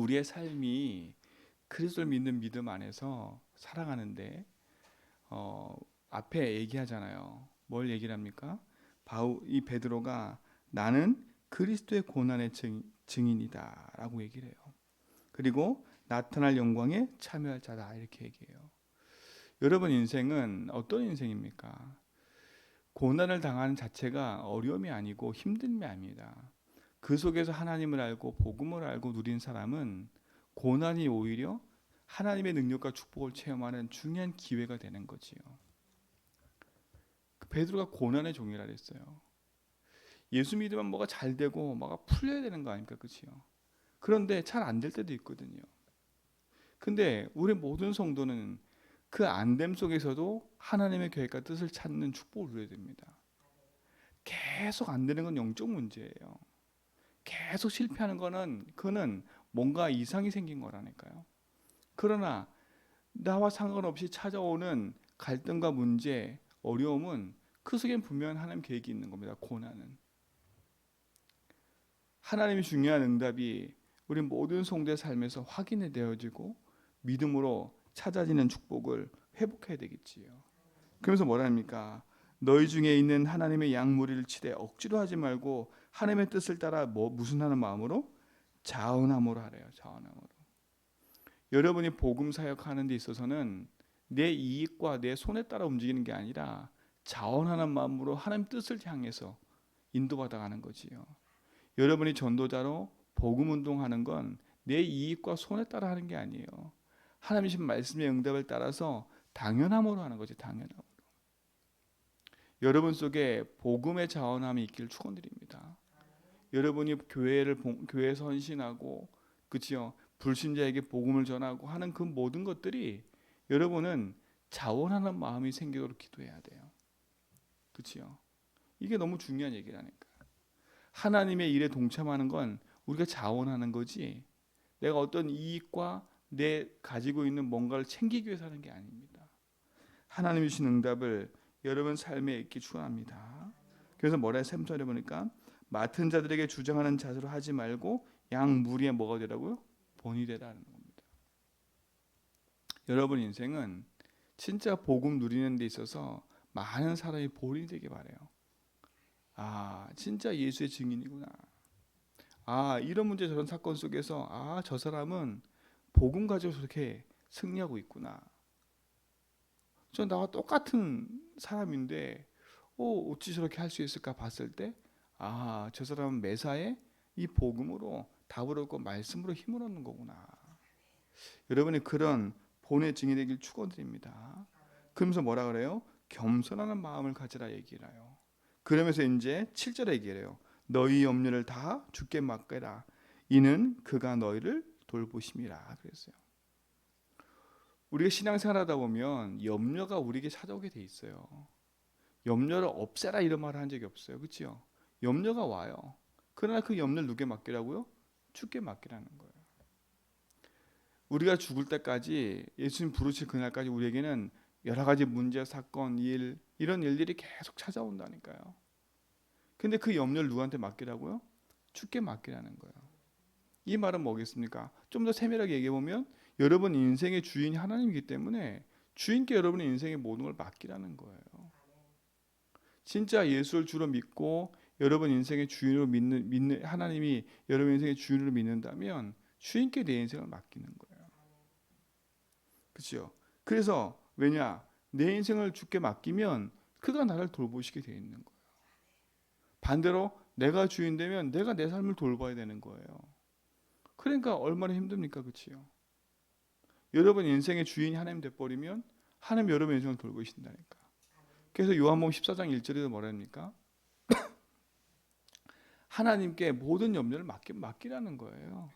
우리의 삶이 그리스도를 믿는 믿음 안에서 살아가는데 앞에 얘기하잖아요. 뭘 얘기를 합니까? 이 베드로가 나는 그리스도의 고난의 증인이다라고 얘기를 해요. 그리고 나타날 영광에 참여할 자다 이렇게 얘기해요. 여러분 인생은 어떤 인생입니까? 고난을 당하는 자체가 어려움이 아니고 힘듦이 아닙니다. 그 속에서 하나님을 알고 복음을 알고 누린 사람은 고난이 오히려 하나님의 능력과 축복을 체험하는 중요한 기회가 되는 거지요. 베드로가 고난의 종이라 그랬어요. 예수 믿으면 뭐가 잘 되고 뭐가 풀려야 되는 거 아닙니까? 그렇죠? 그런데 잘 안 될 때도 있거든요. 근데 우리 모든 성도는 그 안됨 속에서도 하나님의 계획과 뜻을 찾는 축복을 누려야 됩니다. 계속 안 되는 건 영적 문제예요. 계속 실패하는 거는 그는 뭔가 이상이 생긴 거라니까요. 그러나 나와 상관없이 찾아오는 갈등과 문제, 어려움은 그 속엔 분명한 하나님 계획이 있는 겁니다. 고난은. 하나님이 중요한 응답이 우리 모든 성도의 삶에서 확인이 되어지고 믿음으로 찾아지는 축복을 회복해야 되겠지요. 그러면서 뭐라 합니까? 너희 중에 있는 하나님의 양 무리를 치되 억지로 하지 말고 하나님의 뜻을 따라 무슨 하는 마음으로? 자원함으로 하래요. 자원함으로. 여러분이 복음 사역하는 데 있어서는 내 이익과 내 손에 따라 움직이는 게 아니라 자원하는 마음으로 하나님 뜻을 향해서 인도받아 가는 거지요. 여러분이 전도자로 복음 운동하는 건 내 이익과 손에 따라 하는 게 아니에요. 하나님의 말씀의 응답을 따라서 당연함으로 하는 거지. 당연함으로. 여러분 속에 복음의 자원함이 있기를 축원드립니다. 여러분이 교회에 선신하고 그치요. 불신자에게 복음을 전하고 하는 그 모든 것들이 여러분은 자원하는 마음이 생기도록 기도해야 돼요. 그치요. 이게 너무 중요한 얘기라니까. 하나님의 일에 동참하는 건 우리가 자원하는 거지 내가 어떤 이익과 내 가지고 있는 뭔가를 챙기기 위해서 하는 게 아닙니다. 하나님이 주신 응답을 여러분 삶에 있기 축원합니다. 그래서 뭐라 3절에 보니까 맡은 자들에게 주장하는 자세로 하지 말고 양 무리에 뭐가 되라고요? 본이 되라는 겁니다. 여러분 인생은 진짜 복음 누리는 데 있어서 많은 사람이 본이 되게 바래요. 아, 진짜 예수의 증인이구나. 아, 이런 문제 저런 사건 속에서 아, 저 사람은 복음 가지고 저렇게 승리하고 있구나. 저 나와 똑같은 사람인데 어찌 저렇게 할 수 있을까 봤을 때 아, 저 사람은 매사에 이 복음으로 답을 얻고 말씀으로 힘을 얻는 거구나. 여러분이 그런 본의 증인이 되길 축원드립니다. 그러면서 뭐라 그래요? 겸손한 마음을 가지라 얘기를 해요. 그러면서 이제 7절에 얘기를 해요. 너희 염려를 다 주께 맡겨라. 이는 그가 너희를 돌보심이라 그랬어요. 우리가 신앙생활하다 보면 염려가 우리에게 찾아오게 돼 있어요. 염려를 없애라 이런 말을 한 적이 없어요. 그렇죠? 염려가 와요. 그러나 그 염려를 누구에 맡기라고요? 주께 맡기라는 거예요. 우리가 죽을 때까지 예수님 부르실 그날까지 우리에게는 여러 가지 문제, 사건, 이런 일들이 계속 찾아온다니까요. 근데 그 염려를 누구한테 맡기라고요? 주께 맡기라는 거예요. 이 말은 뭐겠습니까? 좀 더 세밀하게 얘기해 보면 여러분 인생의 주인이 하나님이기 때문에 주인께 여러분의 인생의 모든 걸 맡기라는 거예요. 진짜 예수를 주로 믿고 여러분 인생의 주인으로 믿는 하나님이 여러분 인생의 주인으로 믿는다면 주인께 내 인생을 맡기는 거예요. 그렇죠? 그래서 왜냐? 내 인생을 주께 맡기면 그가 나를 돌보시게 돼 있는 거예요. 반대로 내가 주인 되면 내가 내 삶을 돌봐야 되는 거예요. 그러니까 얼마나 힘듭니까? 그렇죠? 여러분 인생의 주인이 하나님 돼버리면 하나님 여러분 인생을 돌보신다니까. 그래서 요한복음 14장 1절에도 뭐라 합니까? 하나님께 모든 염려를 맡기라는 거예요.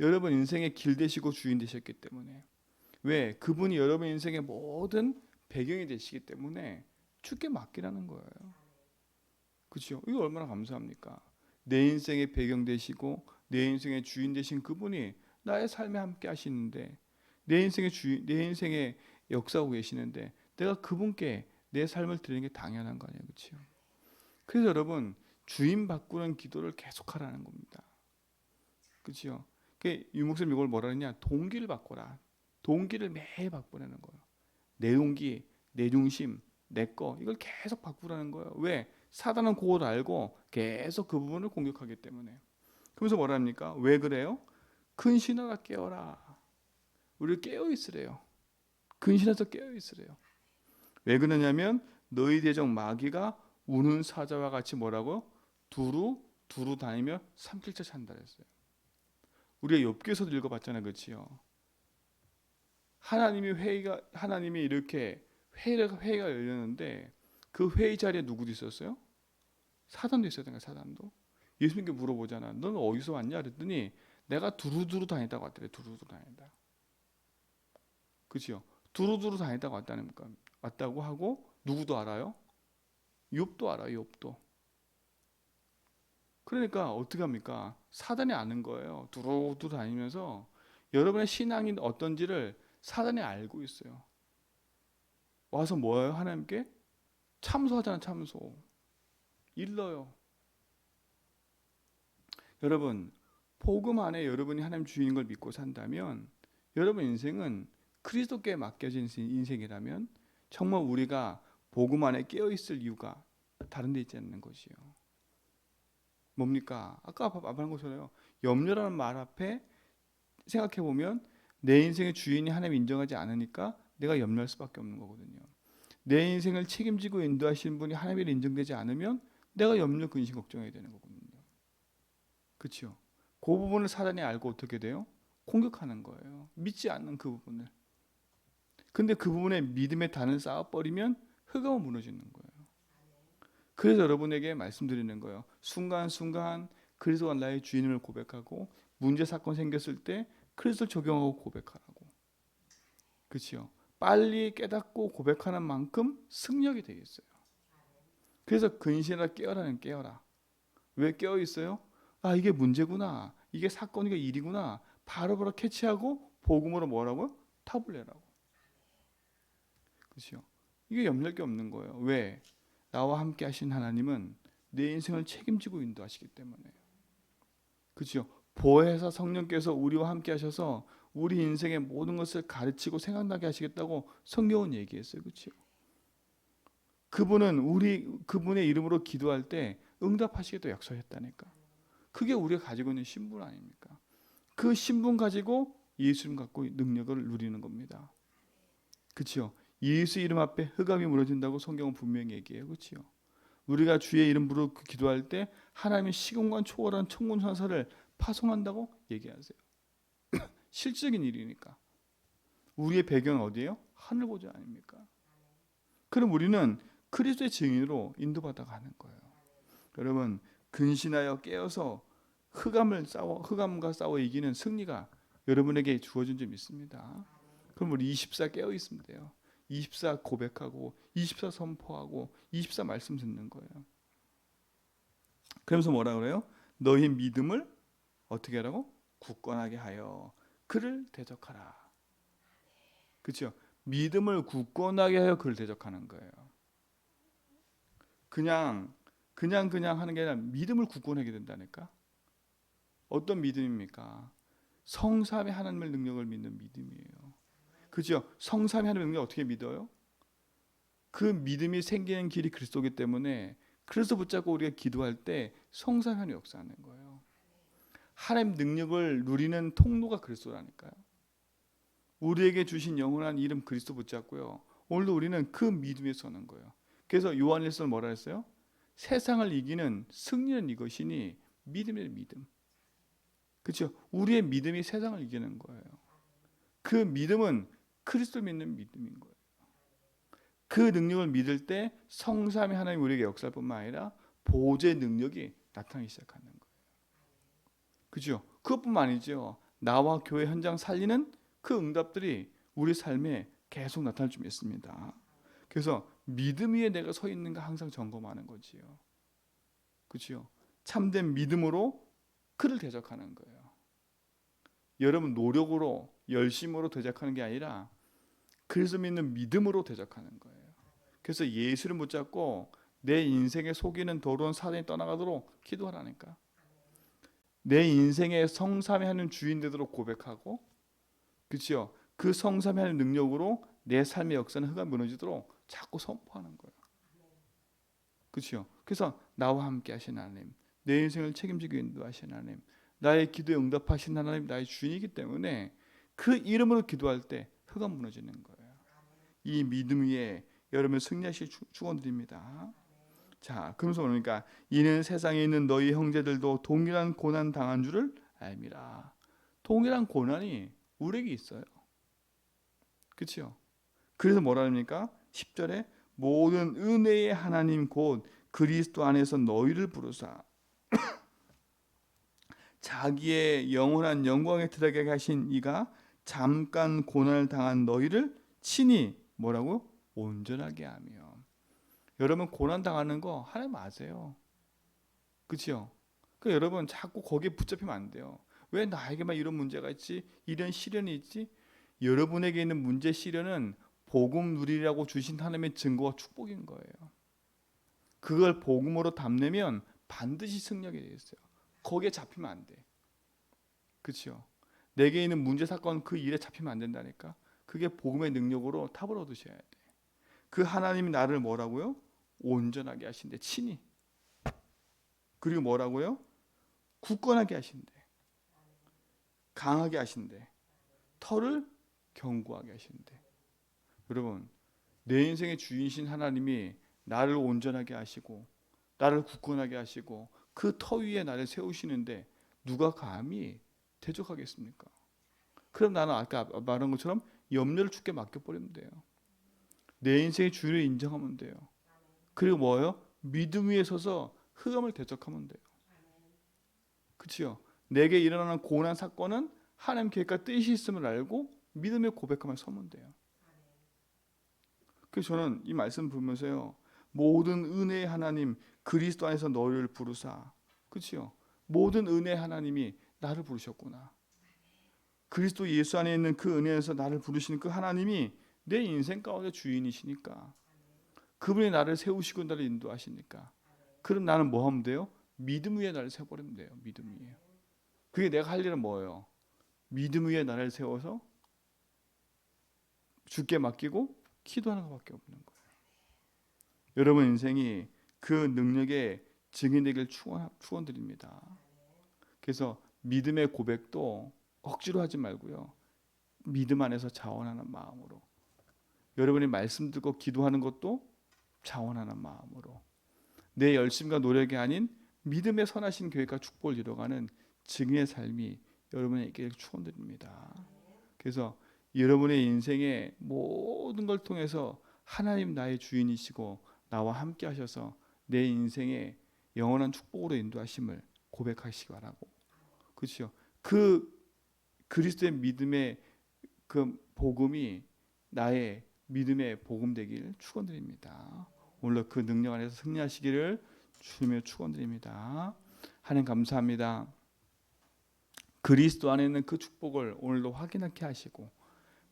여러분 인생의 길 되시고 주인 되셨기 때문에 왜? 그분이 여러분 인생의 모든 배경이 되시기 때문에 주께 맡기라는 거예요. 그렇죠? 이거 얼마나 감사합니까? 내 인생의 배경 되시고 내 인생의 주인 되신 그분이 나의 삶에 함께 하시는데 내 인생의 주인, 내 인생의 역사하고 계시는데 내가 그분께 내 삶을 드리는 게 당연한 거 아니에요, 그렇죠? 그래서 여러분 주인 바꾸는 기도를 계속하라는 겁니다. 그렇죠? 유목사님 이걸 뭐라 그러냐? 동기를 바꿔라. 동기를 매일 바꾸라는 거예요. 내 동기, 내 중심, 내 거 이걸 계속 바꾸라는 거예요. 왜? 사단은 그걸 알고 계속 그 부분을 공격하기 때문에. 그러면서 뭐라 합니까? 왜 그래요? 근신하라 깨어라. 우리를 깨어 있으래요. 근신해서 깨어 있으래요. 왜 그러냐면 너희 대적 마귀가 우는 사자와 같이 뭐라고? 두루 다니며 삼킬째 찬다 했어요. 우리가 욥기에서도 읽어봤잖아요, 그렇지요? 하나님이 이렇게 회의가 열렸는데 그 회의 자리에 누구도 있었어요? 사단도 있어야 되니까 사단도. 예수님께 물어보잖아. 너는 어디서 왔냐? 그랬더니 내가 두루두루 다니다고 왔더래. 두루두루 다니다. 그렇죠? 두루두루 다니다고 왔다고 하고 누구도 알아요? 욥도 알아요. 욥도. 그러니까 어떻게 합니까? 사단이 아는 거예요. 두루두루 다니면서 여러분의 신앙이 어떤지를 사단이 알고 있어요. 와서 뭐예요? 하나님께 참소하잖아. 참소. 일러요. 여러분, 복음 안에 여러분이 하나님 주인인 걸 믿고 산다면 여러분 인생은 그리스도께 맡겨진 인생이라면 정말 우리가 복음 안에 깨어있을 이유가 다른 데 있지 않는 것이요. 뭡니까? 아까 말한 것처럼 염려라는 말 앞에 생각해보면 내 인생의 주인이 하나님 인정하지 않으니까 내가 염려할 수밖에 없는 거거든요. 내 인생을 책임지고 인도하시는 분이 하나님이 인정되지 않으면 내가 염려, 근심, 걱정해야 되는 거거든요. 그렇죠? 그 부분을 사단이 알고 어떻게 돼요? 공격하는 거예요. 믿지 않는 그 부분을. 근데 그 부분에 믿음의 단을 쌓아버리면 흑암은 무너지는 거예요. 그래서 여러분에게 말씀드리는 거예요. 순간순간 그리스도가 나의 주인을 고백하고 문제 사건 생겼을 때 그리스도를 적용하고 고백하라고. 그렇죠? 빨리 깨닫고 고백하는 만큼 승력이 되겠어요. 그래서 근신하라 깨어라는 깨어라. 왜 깨어 있어요? 아, 이게 문제구나. 이게 사건이가 일이구나. 바로바로 캐치하고 복음으로 뭐라고? 탑을 내라고. 그렇죠? 이게 염려할 게 없는 거예요. 왜? 나와 함께 하신 하나님은 내 인생을 책임지고 인도하시기 때문에. 그렇죠? 보혜사 성령께서 우리와 함께 하셔서 우리 인생의 모든 것을 가르치고 생각나게 하시겠다고 성경은 얘기했어요. 그렇죠? 그분의 이름으로 기도할 때 응답하시겠다고 약속했다니까. 그게 우리가 가지고 있는 신분 아닙니까? 그 신분 가지고 예수님 갖고 능력을 누리는 겁니다. 그렇죠? 예수 이름 앞에 흑암이 무너진다고 성경은 분명히 얘기해요. 그렇죠? 우리가 주의 이름 부르 기도할 때 하나님의 시공간 초월한 천군 천사를 파송한다고 얘기하세요. 실질적인 일이니까. 우리의 배경은 어디예요? 하늘 보좌 아닙니까? 그럼 우리는 그리스도의 증인으로 인도받아 가는 거예요. 여러분, 근신하여 깨어서 흑암과 싸워 이기는 승리가 여러분에게 주어진 줄 믿습니다. 그럼 우리 24 깨어 있으면 돼요. 24 고백하고 24 선포하고 24 말씀 듣는 거예요. 그러면서 뭐라 그래요? 너희 믿음을 어떻게 하라고? 굳건하게 하여 그를 대적하라. 그렇죠? 믿음을 굳건하게 하여 그를 대적하는 거예요. 그냥 하는 게 아니라 믿음을 굳건하게 된다니까. 어떤 믿음입니까? 성삼위 하나님의 능력을 믿는 믿음이에요. 그죠? 성삼위 하나님의 능력을 어떻게 믿어요? 그 믿음이 생기는 길이 그리스도이기 때문에 그래서 붙잡고 우리가 기도할 때 성삼위 하나님이 역사하는 거예요. 하나님 능력을 누리는 통로가 그리스도라니까요. 우리에게 주신 영원한 이름 그리스도 붙잡고요. 오늘도 우리는 그 믿음에 서는 거예요. 그래서 요한일서는 뭐라 했어요? 세상을 이기는 승리는 이것이니 믿음의 믿음. 그렇죠? 우리의 믿음이 세상을 이기는 거예요. 그 믿음은 그리스도 믿는 믿음인 거예요. 그 능력을 믿을 때 성삼위 하나님 우리에게 역사할 뿐만 아니라 보호자의 능력이 나타나기 시작하는 거예요. 그렇죠? 그것뿐만 아니죠. 나와 교회 현장 살리는 그 응답들이 우리 삶에 계속 나타날 줄 믿습니다. 그래서 믿음 위에 내가 서 있는가 항상 점검하는 거지요. 그렇죠? 참된 믿음으로 그를 대적하는 거예요. 여러분 노력으로 열심으로 대적하는 게 아니라 그래서 믿는 믿음으로 대적하는 거예요. 그래서 예수를 붙잡고 내 인생에 속이는 더러운 사단이 떠나가도록 기도하라니까. 내 인생의 성삼위 하는 주인 되도록 고백하고, 그렇죠? 그 성삼위 하는 능력으로 내 삶의 역사는 흑암 무너지도록 자꾸 선포하는 거예요. 그렇죠? 그래서 나와 함께 하신 하나님, 내 인생을 책임지고 인도하신 하나님, 나의 기도에 응답하신 하나님, 나의 주인이기 때문에 그 이름으로 기도할 때 흑암 무너지는 거예요. 이 믿음 위에 여러분 승리하실 축원드립니다. 자, 그러면서 그러니까 이는 세상에 있는 너희 형제들도 동일한 고난 당한 줄을 알미라. 동일한 고난이 우리에게 있어요. 그렇죠? 그래서 뭐라 합니까? 10절에 모든 은혜의 하나님 곧 그리스도 안에서 너희를 부르사 자기의 영원한 영광에 들어가게 하신 이가 잠깐 고난을 당한 너희를 친히 뭐라고? 온전하게 하며. 여러분 고난 당하는 거 하나님 아세요. 그렇죠? 그러니까 여러분 자꾸 거기에 붙잡히면 안 돼요. 왜 나에게만 이런 문제가 있지? 이런 시련이 있지? 여러분에게 있는 문제 시련은 복음 누리라고 주신 하나님의 증거와 축복인 거예요. 그걸 복음으로 담내면 반드시 승리하게 되어 있어요. 거기에 잡히면 안 돼. 그렇죠? 내게 있는 문제 사건 그 일에 잡히면 안 된다니까. 그게 복음의 능력으로 탑을 얻으셔야 돼. 그 하나님이 나를 뭐라고요? 온전하게 하신대. 친히. 그리고 뭐라고요? 굳건하게 하신대. 강하게 하신대. 털을 견고하게 하신대. 여러분, 내 인생의 주인이신 하나님이 나를 온전하게 하시고 나를 굳건하게 하시고 그 터 위에 나를 세우시는데 누가 감히 대적하겠습니까? 그럼 나는 아까 말한 것처럼 염려를 주께 맡겨버리면 돼요. 내 인생의 주인을 인정하면 돼요. 그리고 뭐예요? 믿음 위에 서서 흑암을 대적하면 돼요. 그렇죠? 내게 일어나는 고난 사건은 하나님 계획과 뜻이 있음을 알고 믿음의 고백하며 서면 돼요. 그래서 저는 이 말씀 보면서요, 모든 은혜의 하나님 그리스도 안에서 너를 부르사, 그렇죠? 모든 은혜의 하나님이 나를 부르셨구나. 그리스도 예수 안에 있는 그 은혜에서 나를 부르시는 그 하나님이 내 인생 가운데 주인이시니까, 그분이 나를 세우시고 나를 인도하시니까, 그럼 나는 뭐 하면 돼요? 믿음 위에 나를 세워버리면 돼요. 믿음 위에. 그게 내가 할 일은 뭐예요? 믿음 위에 나를 세워서 주께 맡기고 기도하는 것밖에 없는 거예요. 여러분 인생이 그 능력의 증인되길 축원드립니다. 그래서 믿음의 고백도 억지로 하지 말고요, 믿음 안에서 자원하는 마음으로, 여러분이 말씀 듣고 기도하는 것도 자원하는 마음으로, 내 열심과 노력이 아닌 믿음의 선하신 계획과 축복을 이뤄가는 증인의 삶이 여러분에게 축원드립니다. 그래서 여러분의 인생의 모든 걸 통해서 하나님 나의 주인이시고 나와 함께 하셔서 내 인생의 영원한 축복으로 인도하심을 고백하시기 바라고, 그렇죠? 그 그리스도의 믿음의 그 복음이 나의 믿음의 복음 되길 축원드립니다. 오늘 그 능력 안에서 승리하시기를 주님의 축원드립니다. 하나님 감사합니다. 그리스도 안에 있는 그 축복을 오늘도 확인하게 하시고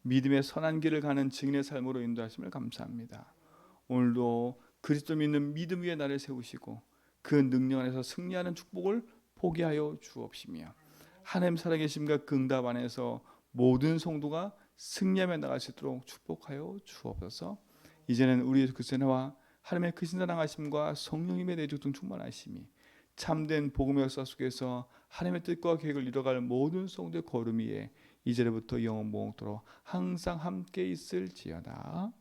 믿음의 선한 길을 가는 증인의 삶으로 인도하심을 감사합니다. 오늘도 그리스도 믿는 믿음 위에 나를 세우시고 그 능력 안에서 승리하는 축복을 포기하여 주옵시며, 하나님 살아계심과 그 응답 안에서 모든 성도가 승리하며 나갈 수 있도록 축복하여 주옵소서. 이제는 우리 예수 그리스도의 은혜와 하나님의 크신 사랑하심과 성령님의 내주등 충만하심이 참된 복음의 역사 속에서 하나님의 뜻과 계획을 이뤄갈 모든 성도의 걸음 위에 이제부터 영원 무궁토록 항상 함께 있을지어다.